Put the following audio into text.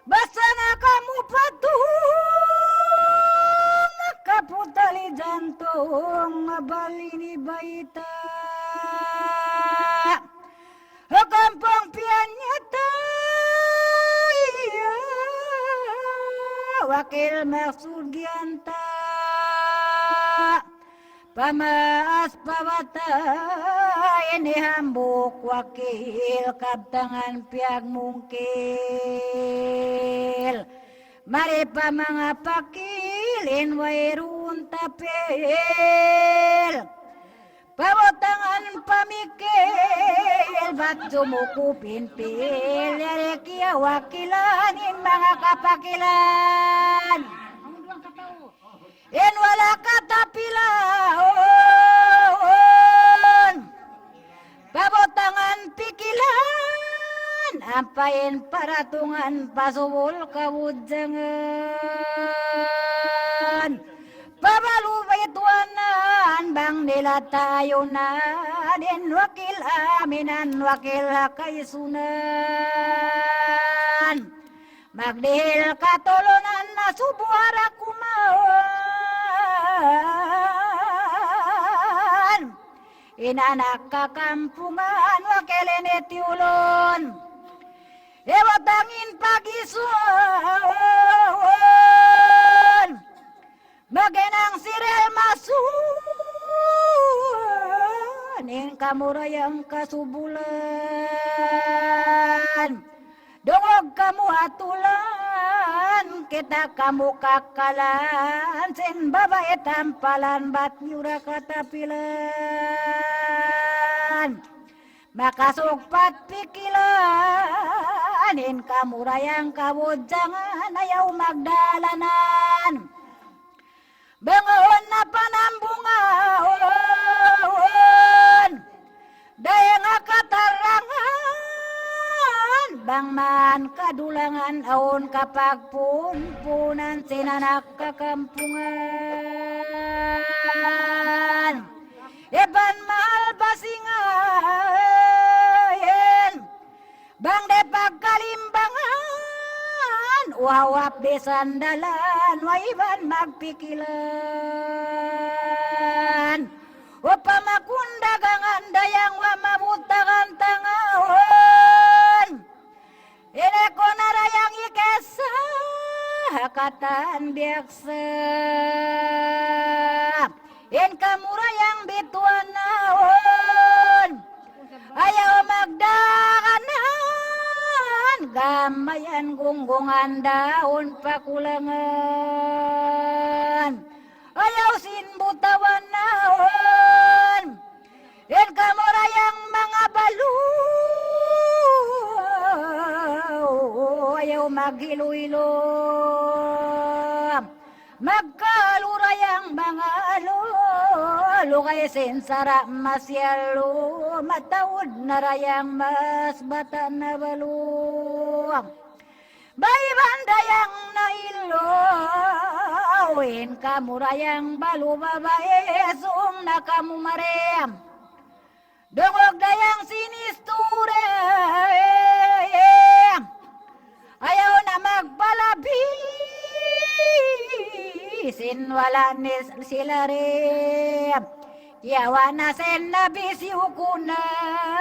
basta na kamu patung kaputali jantung mabalini baita kampung pianyata iya wakil maksud gianta pamaas pawata ini hambuk wakil kaptangan piag mungkil mari pamangapakilin wairun tapil pawotangan pamikil bat sumuku pinpil yarekia wakilan in mga kapakilan in wala katapilaon pabotangan pikilan ampain paratungan pasubul kawudjangan pabalubay tuanan bang nila tayo na din wakil aminan wakil kaisunan magdihil katulunan na subuara kumaon inanak kakampungan wakilin itiulon ewatangin pagisuon magenang sirel masun ing kamurayang kasubulan dongog kamu atulan kita kamu kakalan sen babae tampalan bat nyura katapilan makasukpat pikilan in kamurayang kawujangan ayaw magdalanan bangon na panambungan daya nga katarangan bangman kadulangan aon kapag punpunan sinanak kakampungan iban mahal basingan bang de pagkalimbangan wawap di sandalan waiban magpikilan upamakundagangan dayang wamabutakan tangahon ini ko narayang ikesa hakatan biaksa in kamurayang bituan naon ayaw magdakanan gamayan gunggungan daun pakulangan ayaw sinbutawan naon in kamurayang mga balu ayaw maghilo-hilo magkalurayang mga lukay sensara masyalo matawod na rayang mas bata na baluang baybandayang nailawin kamurayang balu babae sum na kamumarem dongog dayang sinisture ayaw na magpalabi sin wala ni sila rin yawa na sen na bisi hukunan